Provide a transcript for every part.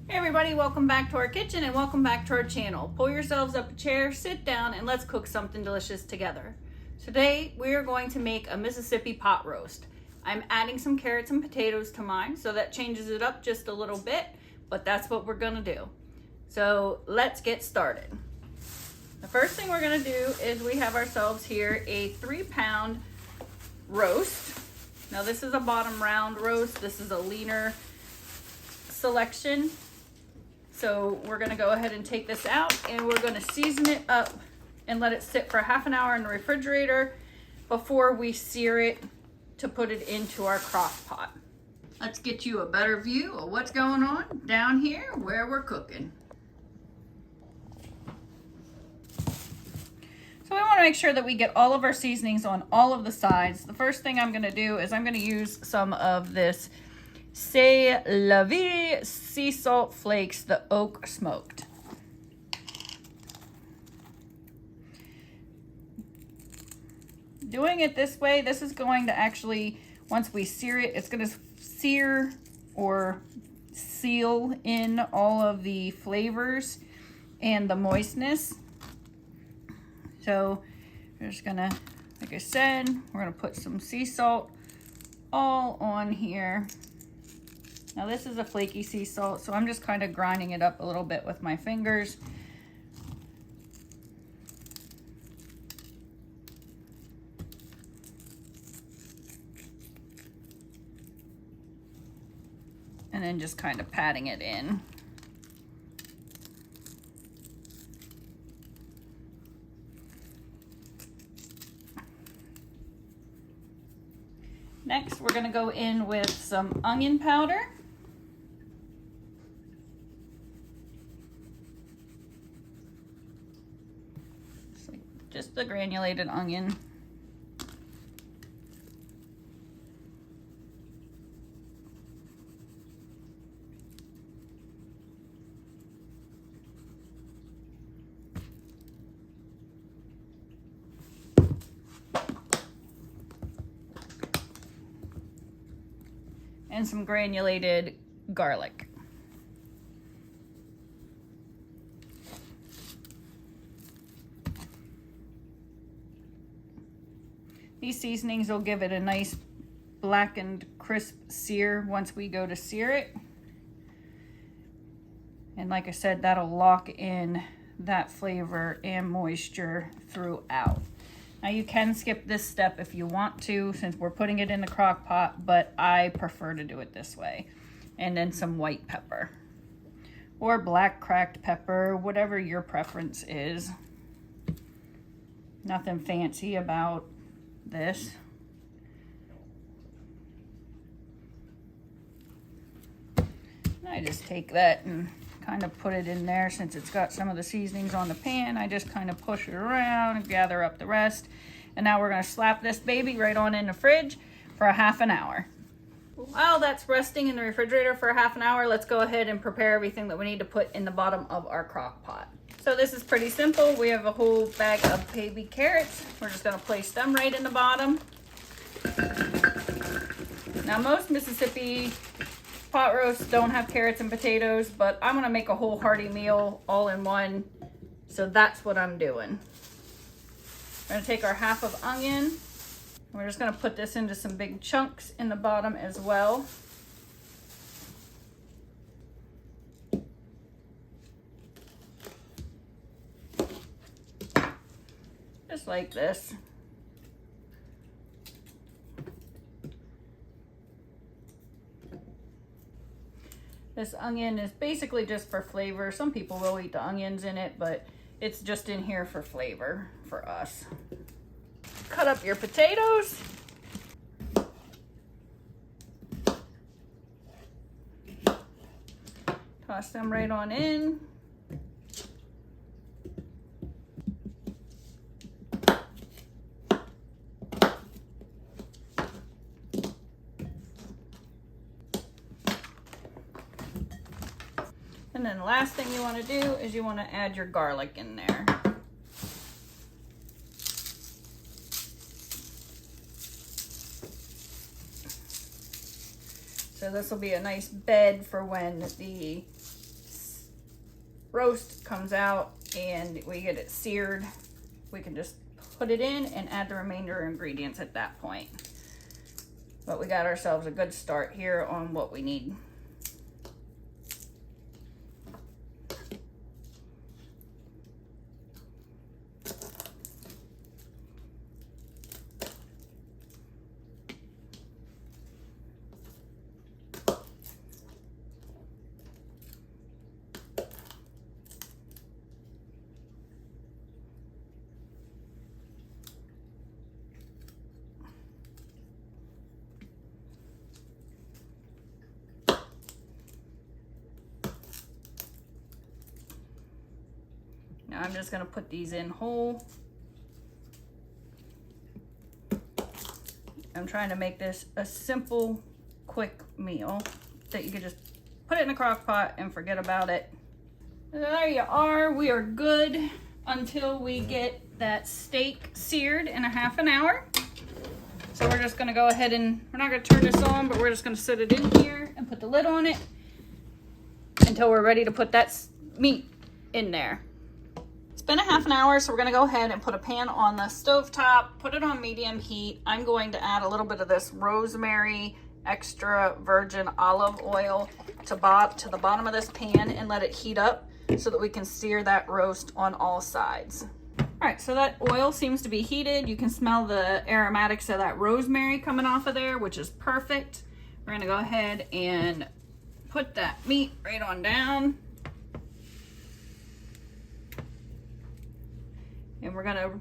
Hey everybody, welcome back to our kitchen and welcome back to our channel. Pull yourselves up a chair, sit down, and let's cook something delicious together. Today we are going to make a Mississippi pot roast. I'm adding some carrots and potatoes to mine, so that changes it up just a little bit, but that's what we're gonna do. So let's get started. The first thing we're gonna do is we have ourselves here a 3-pound roast. Now this is a bottom round roast. This is a leaner selection. So we're gonna go ahead and take this out and we're gonna season it up and let it sit for half an hour in the refrigerator before we sear it to put it into our crock pot. Let's get you a better view of what's going on down here where we're cooking. So we wanna make sure that we get all of our seasonings on all of the sides. The first thing I'm gonna do is I'm gonna use some of this savory sea salt flakes, the oak smoked. Doing it this way, this is going to actually, once we sear it, it's going to sear or seal in all of the flavors and the moistness. So we're just gonna, like I said, we're gonna put some sea salt all on here. Now this is a flaky sea salt, so I'm just kind of grinding it up a little bit with my fingers. And then just kind of patting it in. Next, we're gonna go in with some onion powder. Just the granulated onion. And some granulated garlic. These seasonings will give it a nice blackened crisp sear once we go to sear it. And like I said, that'll lock in that flavor and moisture throughout. Now you can skip this step if you want to, since we're putting it in the crock pot, but I prefer to do it this way. And then some white pepper or black cracked pepper, whatever your preference is. Nothing fancy about this. I just take that and kind of put it in there. Since it's got some of the seasonings on the pan, I just kind of push it around and gather up the rest. And now we're going to slap this baby right on in the fridge for a half an hour. While that's resting in the refrigerator for a half an hour, let's go ahead and prepare everything that we need to put in the bottom of our crock pot. So this is pretty simple. We have a whole bag of baby carrots. We're just gonna place them right in the bottom. Now most Mississippi pot roasts don't have carrots and potatoes, but I'm gonna make a whole hearty meal all in one. So that's what I'm doing. We're gonna take our half of onion. We're just gonna put this into some big chunks in the bottom as well. Just like this. This onion is basically just for flavor. Some people will eat the onions in it, but it's just in here for flavor for us. Cut up your potatoes. Toss them right on in. And then the last thing you want to do is you want to add your garlic in there. So this will be a nice bed for when the roast comes out and we get it seared, we can just put it in and add the remainder ingredients at that point. But we got ourselves a good start here on what we need. Now I'm just gonna put these in whole. I'm trying to make this a simple, quick meal that you can just put it in a crock pot and forget about it. There you are. We are good until we get that steak seared in a half an hour. So we're just gonna go ahead and, we're not gonna turn this on, but we're just gonna set it in here and put the lid on it until we're ready to put that meat in there. It's been a half an hour, so we're gonna go ahead and put a pan on the stove top, put it on medium heat. I'm going to add a little bit of this rosemary extra virgin olive oil to the bottom of this pan and let it heat up so that we can sear that roast on all sides. All right, so that oil seems to be heated. You can smell the aromatics of that rosemary coming off of there, which is perfect. We're gonna go ahead and put that meat right on down. And we're gonna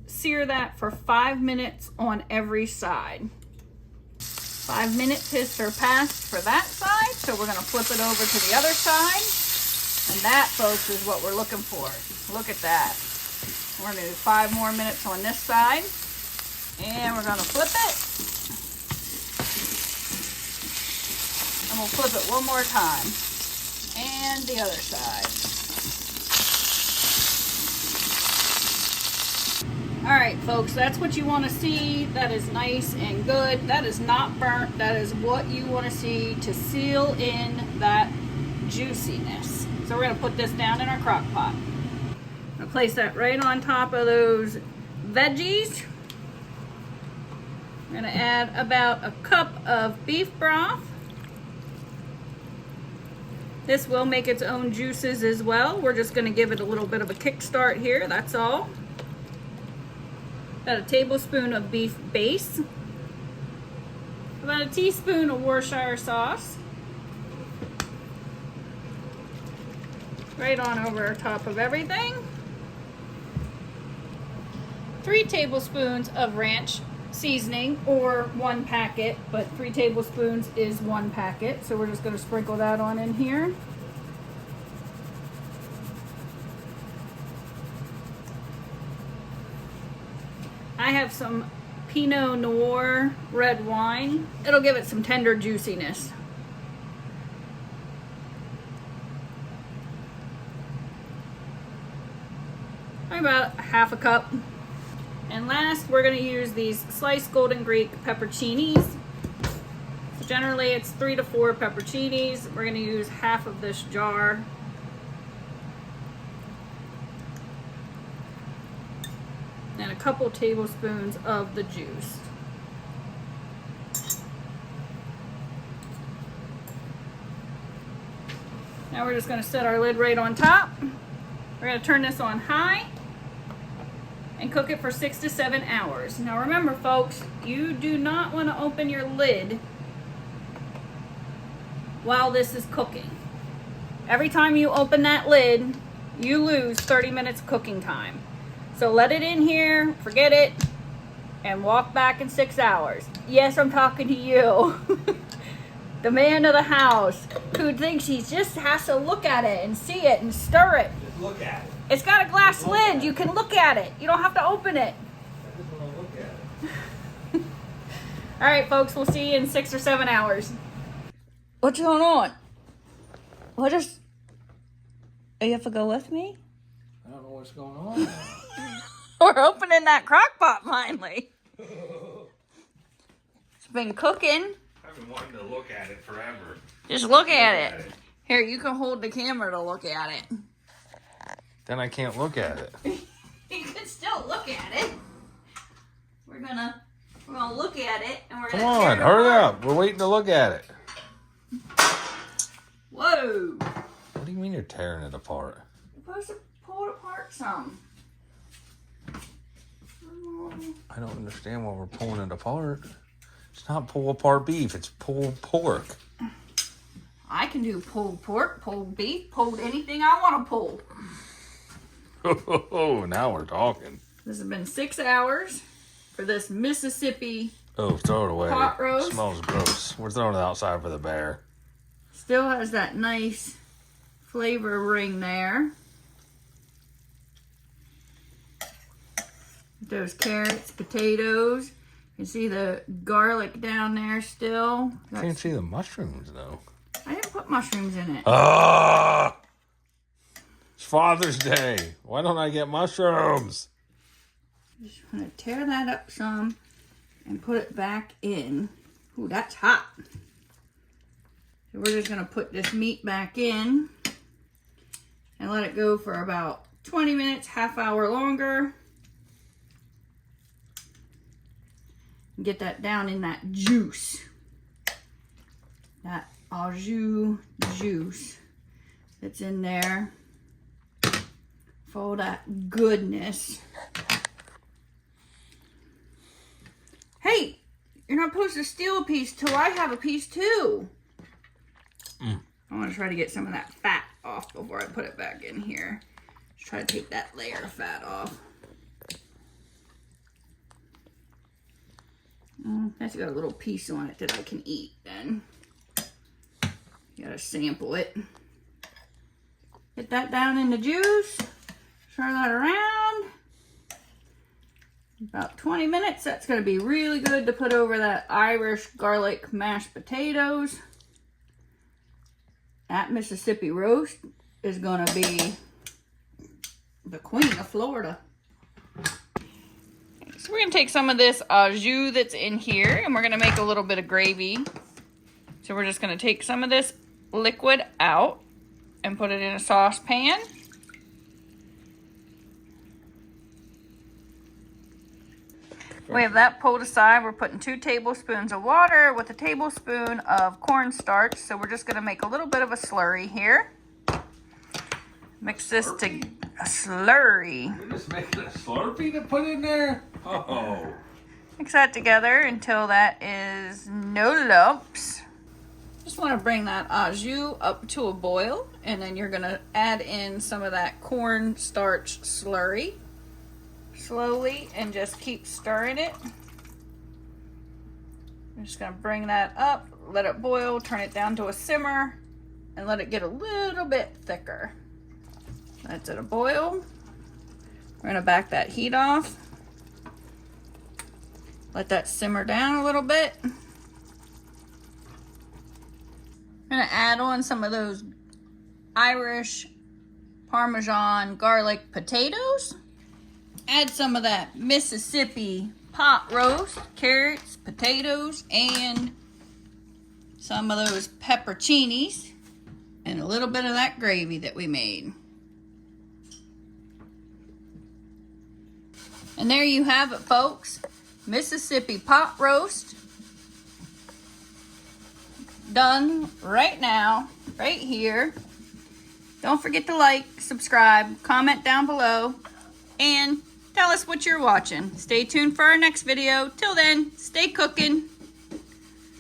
sear that for 5 minutes on every side. 5 minutes has surpassed for that side, so we're gonna flip it over to the other side. And that, folks, is what we're looking for. Look at that. We're gonna do 5 more minutes on this side. And we're gonna flip it. And we'll flip it one more time. And the other side. All right, folks, that's what you want to see. That is nice and good. That is not burnt. That is what you want to see to seal in that juiciness. So we're going to put this down in our crock pot. I'm going to place that right on top of those veggies. We're going to add about a cup of beef broth. This will make its own juices as well. We're just going to give it a little bit of a kickstart here, that's all. About a tablespoon of beef base. About a teaspoon of Worcestershire sauce. Right on over top of everything. 3 tablespoons of ranch seasoning, or 1 packet, but 3 tablespoons is 1 packet. So we're just going to sprinkle that on in here. I have some Pinot Noir red wine. It'll give it some tender juiciness. About half a cup. And last, we're going to use these sliced Golden Greek pepperoncinis. So generally it's 3 to 4 pepperoncinis. We're going to use half of this jar. And a couple tablespoons of the juice. Now we're just going to set our lid right on top. We're going to turn this on high and cook it for 6 to 7 hours. Now remember, folks, you do not want to open your lid while this is cooking. Every time you open that lid, you lose 30 minutes cooking time. So let it in here, forget it, and walk back in 6 hours. Yes, I'm talking to you. The man of the house who thinks he just has to look at it and see it and stir it. Just look at it. It's got a glass lid. You can look at it. You don't have to open it. I just want to look at it. All right, folks, we'll see you in 6 or 7 hours. What's going on? What is... Oh, you have to go with me? I don't know what's going on. We're opening that crock pot finally. It's been cooking. I've been wanting to look at it forever. Just look at it. Here, you can hold the camera to look at it. Then I can't look at it. You can still look at it. We're gonna look at it and we're Come gonna on, tear it hurry apart. up. We're waiting to look at it. Whoa! What do you mean you're tearing it apart? You're supposed to pull it apart some. I don't understand why we're pulling it apart. It's not pull apart beef, it's pulled pork. I can do pulled pork, pulled beef, pulled anything I want to pull. Oh, now we're talking. This has been 6 hours for this Mississippi. Oh, throw it away. Pot roast. It smells gross. We're throwing it outside for the bear. Still has that nice flavor ring there. Those carrots, potatoes. You can see the garlic down there still. Can't see the mushrooms though. I didn't put mushrooms in it. Ah! It's Father's Day. Why don't I get mushrooms? Just want to tear that up some and put it back in. Ooh, that's hot. So we're just going to put this meat back in and let it go for about 20 minutes, half hour longer. Get that down in that juice. That au jus juice that's in there. For all that goodness. Hey, you're not supposed to steal a piece till I have a piece too. I want to try to get some of that fat off before I put it back in here. Just try to take that layer of fat off. That's got a little piece on it that I can eat then. You gotta sample it. Get that down in the juice. Stir that around. About 20 minutes. That's gonna be really good to put over that Irish garlic mashed potatoes. That Mississippi roast is gonna be the queen of Florida. So we're going to take some of this au jus that's in here and we're going to make a little bit of gravy. So we're just going to take some of this liquid out and put it in a saucepan. We have that pulled aside. We're putting 2 tablespoons of water with a tablespoon of cornstarch. So we're just going to make a little bit of a slurry here. Mix this to a slurry. You're just making a Slurpee to put in there? Oh. Mix that together until that is no lumps. Just want to bring that au jus up to a boil, and then you're going to add in some of that cornstarch slurry slowly and just keep stirring it. I'm just going to bring that up, let it boil, turn it down to a simmer, and let it get a little bit thicker. That's at a boil. We're going to back that heat off. Let that simmer down a little bit. I'm going to add on some of those Irish Parmesan garlic potatoes. Add some of that Mississippi pot roast, carrots, potatoes, and some of those pepperoncinis, and a little bit of that gravy that we made. And there you have it, folks. Mississippi pot roast. Done right now, right here. Don't forget to like, subscribe, comment down below, and tell us what you're watching. Stay tuned for our next video. Till then, stay cooking.